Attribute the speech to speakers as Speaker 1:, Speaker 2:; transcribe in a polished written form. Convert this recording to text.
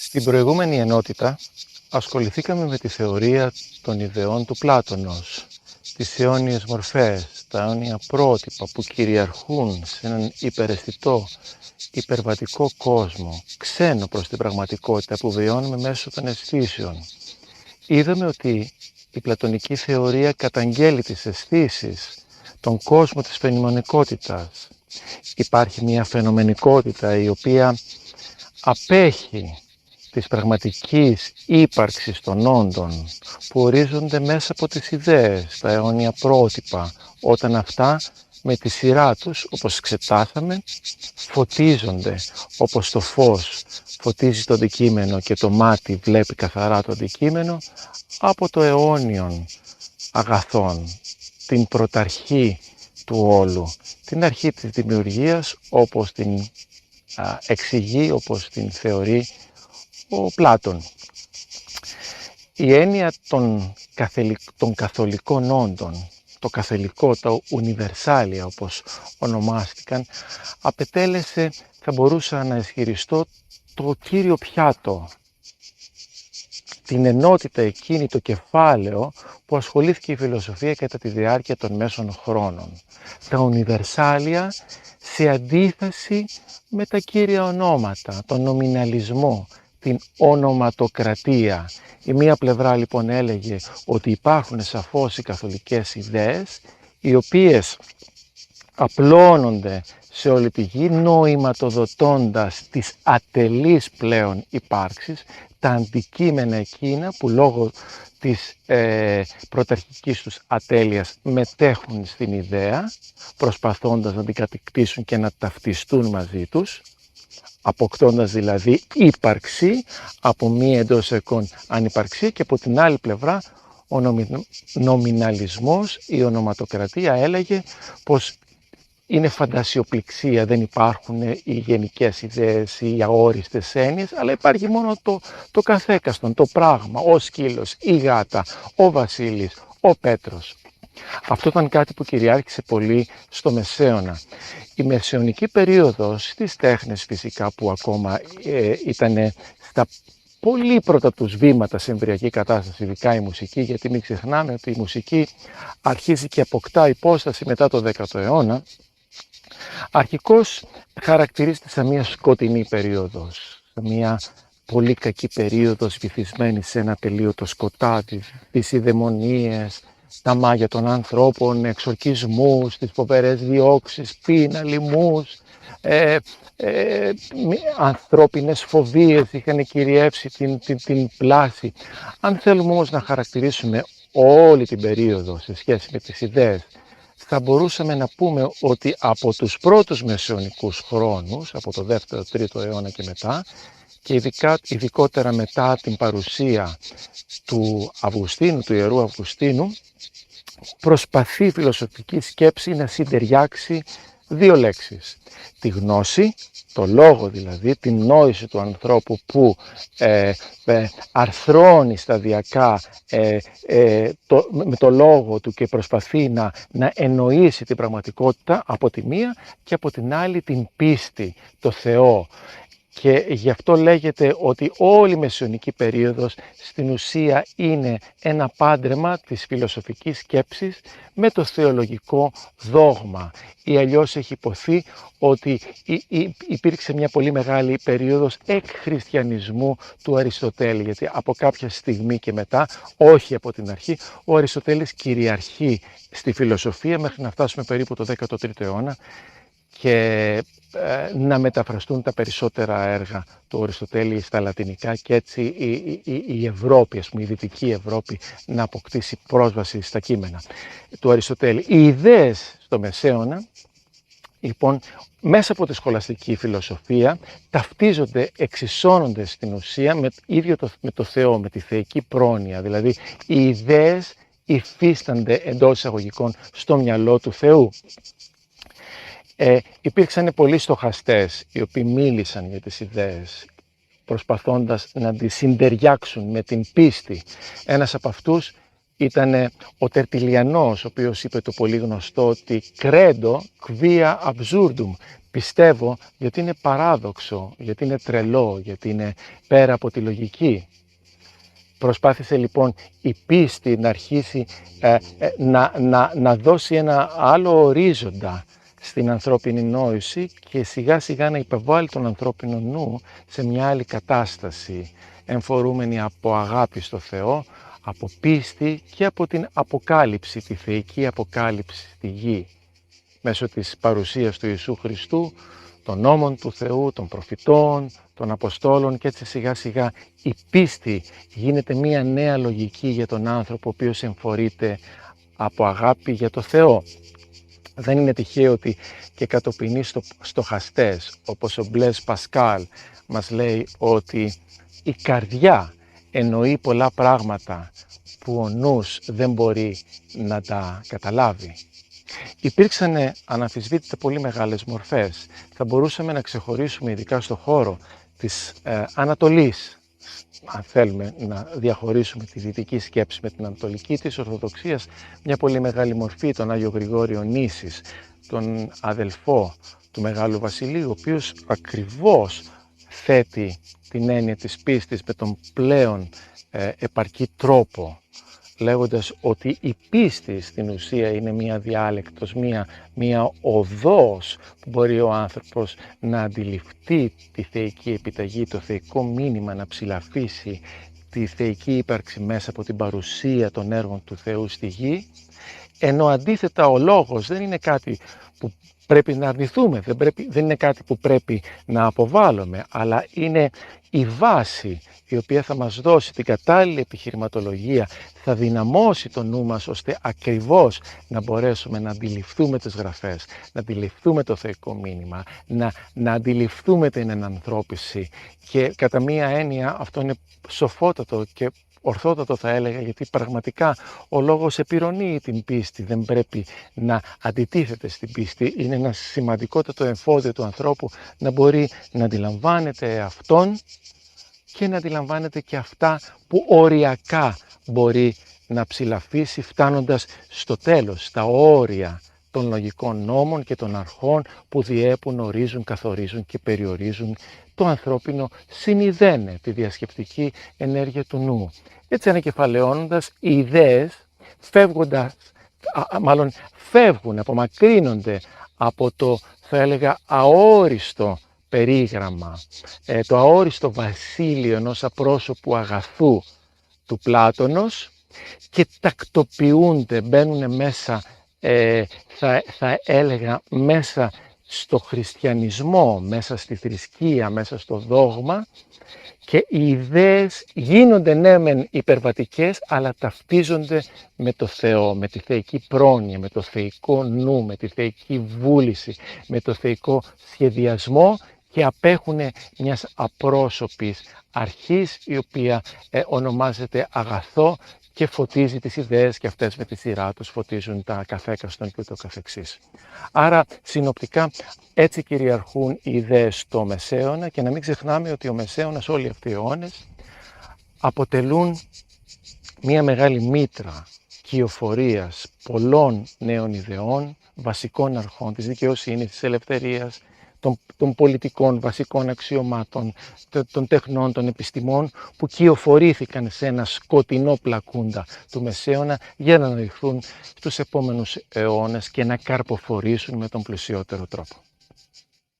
Speaker 1: Στην προηγούμενη ενότητα ασχοληθήκαμε με τη θεωρία των ιδεών του Πλάτωνος, τις αιώνιες μορφές, τα αιώνια πρότυπα που κυριαρχούν σε έναν υπεραισθητό, υπερβατικό κόσμο, ξένο προς την πραγματικότητα που βιώνουμε μέσω των αισθήσεων. Είδαμε ότι η πλατωνική θεωρία καταγγέλει τις αισθήσεις, τον κόσμο της φαινομενικότητας. Υπάρχει μια φαινομενικότητα η οποία απέχει της πραγματικής ύπαρξης των όντων που ορίζονται μέσα από τις ιδέες, τα αιώνια πρότυπα, όταν αυτά με τη σειρά τους, όπως εξετάσαμε, φωτίζονται όπως το φως φωτίζει το αντικείμενο και το μάτι βλέπει καθαρά το αντικείμενο από το αιώνιον αγαθόν, την πρωταρχή του όλου, την αρχή της δημιουργίας όπως την εξηγεί, όπως την θεωρεί ο Πλάτων. Η έννοια των καθολικών όντων, το καθολικό, το universalia όπως ονομάστηκαν, απετέλεσε, θα μπορούσα να ισχυριστώ, το κύριο πιάτο, την ενότητα εκείνη, το κεφάλαιο που ασχολήθηκε η φιλοσοφία κατά τη διάρκεια των μέσων χρόνων. Τα universalia σε αντίθεση με τα κύρια ονόματα, τον νομιναλισμό, την ονοματοκρατία. Η μία πλευρά λοιπόν έλεγε ότι υπάρχουν σαφώς οι καθολικές ιδέες, οι οποίες απλώνονται σε όλη τη γη, νοηματοδοτώντας τις ατελείς πλέον υπάρξεις, τα αντικείμενα εκείνα που λόγω της πρωταρχικής τους ατέλειας μετέχουν στην ιδέα, προσπαθώντας να την κατακτήσουν και να ταυτιστούν μαζί τους, αποκτώντας δηλαδή ύπαρξη από μία εντός εκών ανυπαρξία, και από την άλλη πλευρά ο νομιναλισμός, η ονοματοκρατία έλεγε πως είναι φαντασιοπληξία, δεν υπάρχουν οι γενικές ιδέες, οι αόριστες έννοιες, αλλά υπάρχει μόνο το καθέκαστον, το πράγμα, ο σκύλος, η γάτα, ο Βασίλης, ο Πέτρος. Αυτό ήταν κάτι που κυριάρχησε πολύ στο Μεσαίωνα. Η μεσαιωνική περίοδος, στις τέχνες φυσικά που ακόμα ήταν στα πολύ πρώτα τους βήματα σε εμβριακή κατάσταση, ειδικά η μουσική, γιατί μην ξεχνάμε ότι η μουσική αρχίζει και αποκτά υπόσταση μετά το 10ο αιώνα. Αρχικώς χαρακτηρίζεται σαν μια σκοτεινή περίοδος, μια πολύ κακή περίοδος βυθισμένη σε ένα τελείωτο σκοτάδι, τις ειδαιμονίες, τα μάγια των ανθρώπων, εξορκισμούς, τις φοβερές διώξεις, πείνα, λοιμούς, ανθρώπινες φοβίες είχαν κυριεύσει την πλάση. Αν θέλουμε όμως να χαρακτηρίσουμε όλη την περίοδο σε σχέση με τις ιδέες, θα μπορούσαμε να πούμε ότι από τους πρώτους μεσαιωνικούς χρόνους, από το 2ο-3ο αιώνα και μετά, και ειδικότερα μετά την παρουσία του Αυγουστίνου, του Ιερού Αυγουστίνου, προσπαθεί η φιλοσοφική σκέψη να συντεριάξει δύο λέξεις. Τη γνώση, το λόγο δηλαδή, την νόηση του ανθρώπου που αρθρώνει σταδιακά με το λόγο του και προσπαθεί να εννοήσει την πραγματικότητα από τη μία, και από την άλλη την πίστη, το Θεό. Και γι' αυτό λέγεται ότι όλη η μεσαιωνική περίοδος στην ουσία είναι ένα πάντρεμα της φιλοσοφικής σκέψης με το θεολογικό δόγμα, ή αλλιώς έχει υποθεί ότι υπήρξε μια πολύ μεγάλη περίοδος εκχριστιανισμού του Αριστοτέλη, γιατί από κάποια στιγμή και μετά, όχι από την αρχή, ο Αριστοτέλης κυριαρχεί στη φιλοσοφία μέχρι να φτάσουμε περίπου το 13ο αιώνα και να μεταφραστούν τα περισσότερα έργα του Αριστοτέλη στα λατινικά, και έτσι η Ευρώπη, η Δυτική Ευρώπη, να αποκτήσει πρόσβαση στα κείμενα του Αριστοτέλη. Οι ιδέες στο Μεσαίωνα, λοιπόν, μέσα από τη σχολαστική φιλοσοφία ταυτίζονται, εξισώνονται στην ουσία με το Θεό, με τη θεϊκή πρόνοια. Δηλαδή οι ιδέες υφίστανται εντός εισαγωγικών στο μυαλό του Θεού. Υπήρξαν πολλοί στοχαστές οι οποίοι μίλησαν για τις ιδέες, προσπαθώντας να τις συντεριάξουν με την πίστη. Ένας από αυτούς Ήταν ο Τερτιλιανός, ο οποίος είπε το πολύ γνωστό ότι «credo quia absurdum», πιστεύω γιατί είναι παράδοξο, γιατί είναι τρελό, γιατί είναι πέρα από τη λογική. Προσπάθησε λοιπόν η πίστη να αρχίσει να δώσει ένα άλλο ορίζοντα στην ανθρώπινη νόηση και σιγά σιγά να υπεβάλει τον ανθρώπινο νου σε μια άλλη κατάσταση, εμφορούμενη από αγάπη στο Θεό, από πίστη και από την αποκάλυψη, τη θεϊκή αποκάλυψη στη γη, μέσω της παρουσίας του Ιησού Χριστού, των νόμων του Θεού, των προφητών, των Αποστόλων, και έτσι σιγά σιγά η πίστη γίνεται μία νέα λογική για τον άνθρωπο ο οποίος εμφορείται από αγάπη για το Θεό. Δεν είναι τυχαίο ότι και κατοπινοί στοχαστές όπως ο Μπλέζ Πασκάλ μας λέει ότι η καρδιά εννοεί πολλά πράγματα που ο νους δεν μπορεί να τα καταλάβει. Υπήρξαν αναμφισβήτητα πολύ μεγάλες μορφές. Θα μπορούσαμε να ξεχωρίσουμε ειδικά στο χώρο της Ανατολής, αν θέλουμε να διαχωρίσουμε τη δυτική σκέψη με την ανατολική, της Ορθοδοξίας, μια πολύ μεγάλη μορφή, τον Άγιο Γρηγόριο Νήσης, τον αδελφό του Μεγάλου Βασιλείου, ο οποίος ακριβώς θέτει την έννοια της πίστης με τον πλέον επαρκή τρόπο, λέγοντας ότι η πίστη στην ουσία είναι μία διάλεκτος, μία οδός που μπορεί ο άνθρωπος να αντιληφθεί τη θεϊκή επιταγή, το θεϊκό μήνυμα, να ψηλαφίσει τη θεϊκή ύπαρξη μέσα από την παρουσία των έργων του Θεού στη γη, ενώ αντίθετα ο λόγος δεν είναι κάτι που πρέπει να αρνηθούμε, δεν είναι κάτι που πρέπει να αποβάλλουμε, αλλά είναι η βάση η οποία θα μας δώσει την κατάλληλη επιχειρηματολογία, θα δυναμώσει το νου μας ώστε ακριβώς να μπορέσουμε να αντιληφθούμε τις γραφές, να αντιληφθούμε το θεϊκό μήνυμα, να αντιληφθούμε την ενανθρώπιση, και κατά μία έννοια αυτό είναι σοφότατο και ορθότατο θα έλεγα, γιατί πραγματικά ο λόγος επιρρονεί την πίστη, δεν πρέπει να αντιτίθεται στην πίστη. Είναι ένα σημαντικότατο εμφόδιο του ανθρώπου να μπορεί να αντιλαμβάνεται αυτόν και να αντιλαμβάνεται και αυτά που οριακά μπορεί να ψηλαφίσει, φτάνοντας στο τέλος, στα όρια των λογικών νόμων και των αρχών που διέπουν, ορίζουν, καθορίζουν και περιορίζουν το ανθρώπινο συνειδένε, τη διασκεπτική ενέργεια του νου. Έτσι ανακεφαλαιώνοντας, οι ιδέες φεύγουν, απομακρύνονται από το, θα έλεγα, αόριστο περίγραμμα, το αόριστο βασίλειο ενός απρόσωπου αγαθού του Πλάτωνος και τακτοποιούνται, μπαίνουν μέσα, θα έλεγα, μέσα στο χριστιανισμό, μέσα στη θρησκεία, μέσα στο δόγμα, και οι ιδέες γίνονται ναι μεν υπερβατικές, αλλά ταυτίζονται με το Θεό, με τη θεϊκή πρόνοια, με το θεϊκό νου, με τη θεϊκή βούληση, με το θεϊκό σχεδιασμό, και απέχουν μιας απρόσωπης αρχής η οποία ονομάζεται αγαθό και φωτίζει τις ιδέες, και αυτές με τη σειρά τους φωτίζουν τα καθέκαστον και ούτω καθεξής. Άρα συνοπτικά έτσι κυριαρχούν οι ιδέες στο Μεσαίωνα, και να μην ξεχνάμε ότι ο Μεσαίωνας, όλοι αυτοί οι αιώνες, αποτελούν μια μεγάλη μήτρα κυοφορίας πολλών νέων ιδεών, βασικών αρχών της δικαιοσύνης, της ελευθερίας, των πολιτικών βασικών αξιωμάτων, των τεχνών, των επιστημών, που κυοφορήθηκαν σε ένα σκοτεινό πλακούντα του Μεσαίωνα για να αναδειχθούν στους επόμενους αιώνες και να καρποφορήσουν με τον πλουσιότερο τρόπο.